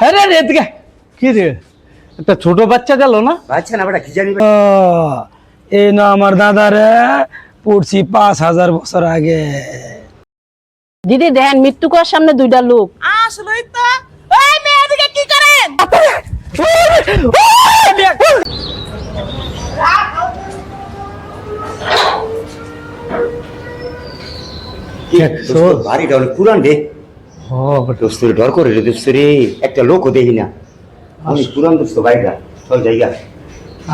আরে রে এদিকে কি রে একটা ছোট বাচ্চা গেল না বাচ্চা না বেটা কি জানি এই না আমার দাদারে পড়ছি 5000 বছর আগে। দিদি দেখেন মৃত্যুকর সামনে দুইটা লোক। আসলেই তো ওই মেয়ে এদিকে কি করেন? বাড়িটা অনেক পুরান রে। দোস্তরে ডর করে রে দোস্তরে, একটা লোকও দেখি না। অনেক পুরান দোস্ত বাড়িটা, চল জায়গা।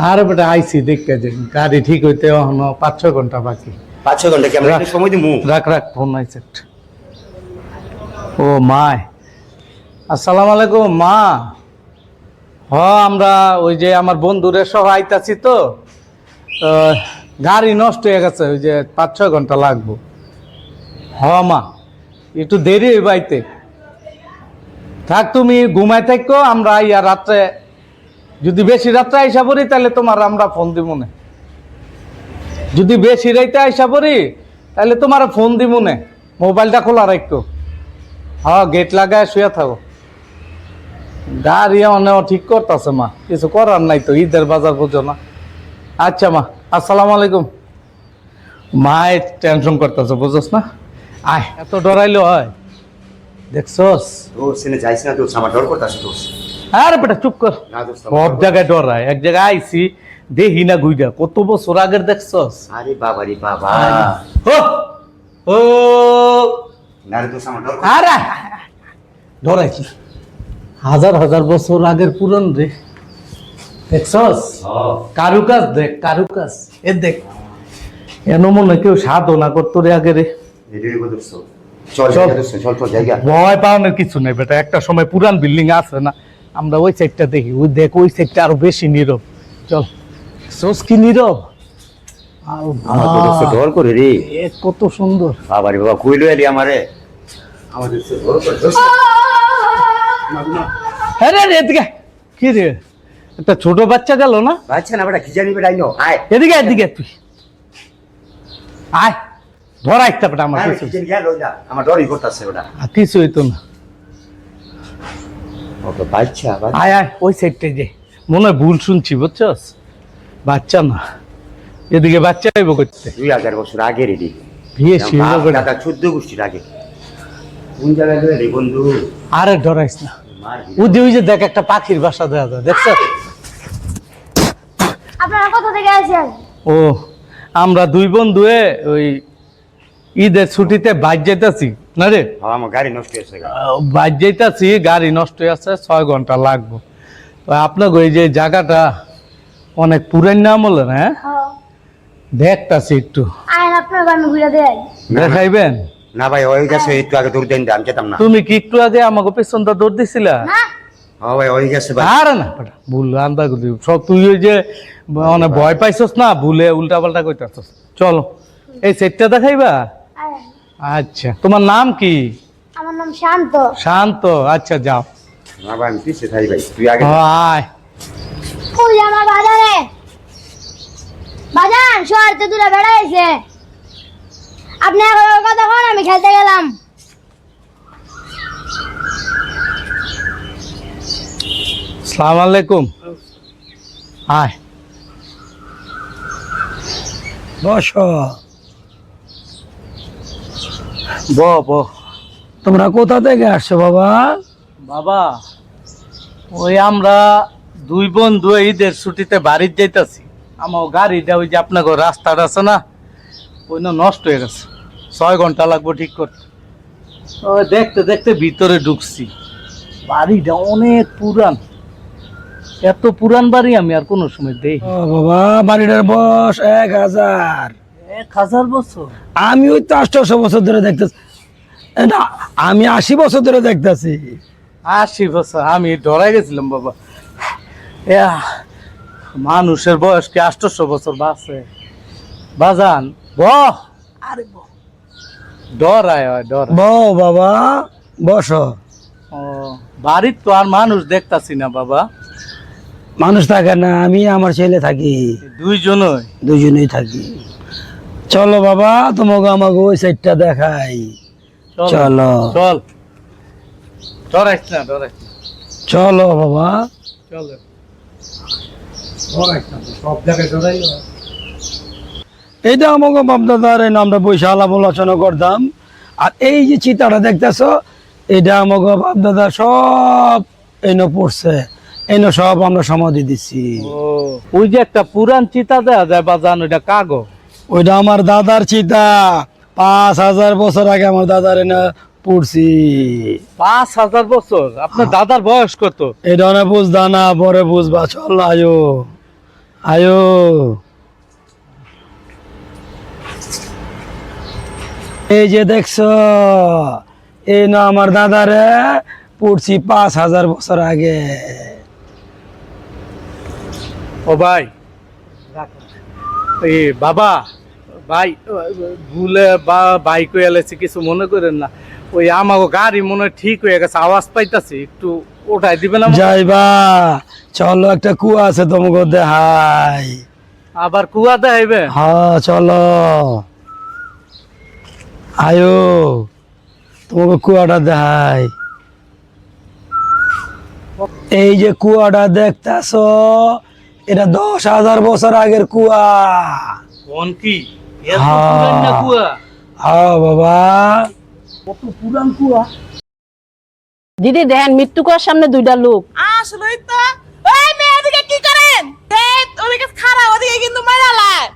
আরে বেটা আইসি দেখতে যে গাড়ি ঠিক হইতে এখনো 5-6 ঘন্টা বাকি। 5-6 ঘন্টা কি আমরা সময় দিমু? রাখ রাখ ফোন আইছে। ও মাই, আসসালামু আলাইকুম মা। আমরা ওই যে আমার বন্ধুদের সহ আইতাছি তো, গাড়ি নষ্ট হয়ে গেছে, ওই যে 5-6 ঘন্টা লাগবো। মা একটু দেরি হইব আইতে। থাক তুমি ঘুমাই থাকো, আমরা ইয়া রাত্রে যদি বেশি রাত্রে আইসা পড়ি তাহলে তোমার আমরা ফোন দিব না। যদি বেশি রাইতে আইসা পড়ি তাহলে তোমার ফোন দিব না, মোবাইলটা খোলা রাখো। গেট লাগায় শুয়ে থাকো। গাড়ি অনেক ঠিক করতেছে মা, কিছু করার নাই তো, ঈদের বাজার বুঝো না। আচ্ছা মা, আসসালামু আলাইকুম। মায় টেনশন করতেছে বুঝোস না। আয় এত ডরাইলে হয়, দেখছস? দোস্ত সেনে যাইস না দোস্ত, আমার ডর করতাছে দোস্ত। আরে বেটা চুপ কর, না দোস্ত, সব জায়গায় ডরায়। এক জায়গায় আইসি দেখি না গুইডা, কত বছর আগের দেখছস? আরে বাবা রে বাবা। ও ও না রে দোস্ত, আমার ডর আরে ডরাইছি, হাজার হাজার বছর আগের পুরন রে, দেখছস? কারুকাজ দেখ, কারুকাজ এ দেখ, এন মনে কেউ সাধনা করতো রে আগে রে। চল চল দোস্ত, চল চল জায়গা। ভয় পাওয়ানোর কিছু নেই বেটা, একটা সময় পুরান বিল্ডিং আছে না, আমরা ওই সাইডটা দেখি, ওই দেখ ওই সাইডটা আরো বেশি নীরব। চল সোস কি নীরব, আমার তো দোস্ত ডর করে রে। এ কত সুন্দর। বাবা রে বাবা, কইলো এলি আমারে। আমার দোস্ত ডর করে দোস্ত। আরে রে এদিকে কি রে একটা ছোট বাচ্চা গেল না? বাচ্চা না বেটা কি জানি বেটা, আইনো আয়। এদিকে এদিকে তুই আয়, ধরা একটা বেটা আমার আরে কিছু কি জানি গেল না, আমার ডরই করতাছে বেটা। কিছু হইতো না। ওকে বাচ্চা বাচ্চা। আয় আয় ওই সাইডটাই যে, মনে হয় ভুল শুনছি বুঝছস, বাচ্চা না, এদিকে বাচ্চা আইব করতে। 2000 বছর আগের এটি, বিয়ে শিরো করে। দাদা 14 গোষ্ঠীর আগে। কোন জায়গায় রে বন্ধু? আরে ডরাইস না, ওই যে দেখ একটা পাখির বাসা দেওয়া যায়, দেখছ? আপনারা কোথা থেকে আসেন? ও আমরা দুই বন্ধু ওই ঈদের ছুটিতে বাইর যাইতাছি না রে। হ্যাঁ, আমার গাড়ি নষ্ট হয়েছে। বাইর যাইতাছি, গাড়ি নষ্ট হয়ে আছে, 6 ঘন্টা লাগবো। তো আপনাকে ওই যে জায়গাটা অনেক পুরান নাম বলেন, হ্যাঁ দেখতাছি একটু আইন আপনার আমি ঘুরে দেই। দেখাইবেন? না ভাই, ওই গেছে একটু আগে দৌড় দেন, আমি যেতাম না। তুমি কি একটু আগে আমাকে পেছনটা দৌড় দিছিলা? না হ্যাঁ ভাই, ওই গেছে ভাই। আরে না বেটা, ভুল আন্দা করলি সব, তুই ওই যে মানে ভয় পাইছস না, ভুলে উল্টা পাল্টা কইতাছস। চলো এই সেটটা দেখাইবা? আইন। আচ্ছা তোমার নাম কি? আমার নাম শান্ত। শান্ত, আচ্ছা যাও। না ভাই, আমি পিছিয়ে থাকি ভাই, তুই আগে। আয় ওই আমার বাজারে বাজান শহরতে দূরে বেড়াইছে। আপনি এখন ওর কথা কোন, আমি খেলতে গেলাম। আসসালামু আলাইকুম। আয় বসো। ব তোমরা কোথা থেকে আসছো বাবা? বাবা ওই আমরা দুই বন্ধু ঈদের ছুটিতে বাড়িতে যাইতাছি। আমার গাড়িটা ওই যে আপনার রাস্তাটা আছে না, ওই না নষ্ট হয়ে গেছে, 6 ঘন্টা লাগবো ঠিক করতে। ওই দেখতে দেখতে ভিতরে ঢুকছি, বাড়িটা অনেক পুরান, এত পুরান বাড়ি আমি আর কোনো সময় দেই। ও বাবা, বাড়িটার বয়স 1000। 1000 বছর? আমি ওই তো 800 বছর ধরে দেখতেছি। না, আমি 80 বছর ধরে দেখতেছি। 80 বছর? আমি ডরাই গেছিলাম বাবা, মানুষের বয়স কি 800 বছর বাঁচে? বাজান আরে ডরায় ডর। বউ বাবা, বসো। ও বাড়ির তো আর মানুষ দেখতাছি না বাবা। মানুষ থাকে না, আমি আমার ছেলে থাকি, দুইজনই? দুজনেই থাকি। চলো বাবা, তোমাকে আমাকে ওই সাইডটা দেখাই। চলো চল, ডরাইস না, ডরাইস না। চলো বাবা। চলো সব জায়গায় জড়াইল। এইটা আমাকে বাপ দাদার এই নামটা পয়সা আলাপ আলোচনা করতাম। আর এই যে চিতাটা দেখতেছ, এটা আমাকে বাপ দাদা সব এনে পড়ছে, এনে সব আমরা সমাধি দিচ্ছি। ও ওই যে একটা পুরান চিতা দেয়া যায় বাজান, ওইটা কাগো? ওইটা আমার দাদার চিতা, 5000 বছর আগে আমার দাদার এনে পড়ছি। 5000 বছর? আপনার দাদার বয়স কত? এটা অনেক বুঝদা না, পরে বুঝবা। চল আয়ো আয়ো। এই যে দেখছো, এই না আমার দাদারে পড়ছি 5000 বছর আগে। ও ভাই, এই বাবা ভাই, ভুলে বা বাইক হয়ে এলেছি, কিছু মনে করেন না। ওই আমাকে গাড়ি মনে হয় ঠিক হয়ে গেছে, আওয়াজ পাইতাছি, একটু ওঠাই দিবেন আমাকে? যাইবা? চলো, একটা কুয়া আছে তোমাকে দেখাই। আবার কুয়া দেখাইবে? হ্যাঁ চলো আয়ো, তোমাকে কুয়াটা দেখাই। এই যে কুয়াটা দেখতেছ, এটা 10,000 বছর আগের কুয়া। কোন কি এত হ্যাঁ। পুরান না কুয়া? হ্যাঁ বাবা। কত পুরান কুয়া। দিদি দেখেন মৃত্যু কুয়ার সামনে দুইটা লোক। আসলেই তো। ওই মেয়ে এদিকে কি করেন? দেখ ওদিকে খারাপ, ওদিকে কিন্তু মারালায়।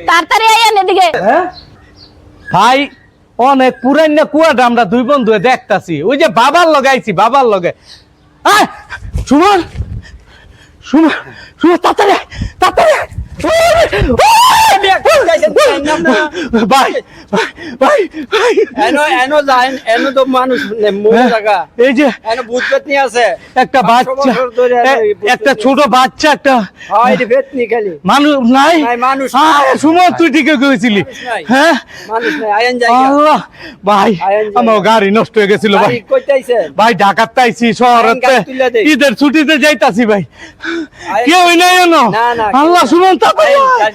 তাড়াতাড়ি আইয়েন এদিকে। ভাই অনেক পুরান না কুয়াটা, আমরা দুই বন্ধু দেখতাছি। ওই যে বাবার লগে আইছি, বাবার লগে। সুমন সুমন সুমন, তাড়াতাড়ি তাড়াতাড়ি। ভাই ভাই ভাই, এনো তো মানুষ এই যে বুঝবেত নি আছে একটা বাচ্চা, একটা ছোট বাচ্চা, একটা খালি মানুষ নাই। মানুষ সুমন তুই ঠিকই কইছিলি। হ্যাঁ মানুষ নাই। আইন আল্লাহ ভাই, আমার গাড়ি নষ্ট হয়ে গেছিল ভাই। কইতাইছে ভাই ঢাকার তাইছি, শহরেতে ঈদের ছুটিতে যাইতাছি ভাই। কেউ নাই জানো? আল্লাহ, সুমন তাড়াতাড়ি আয়।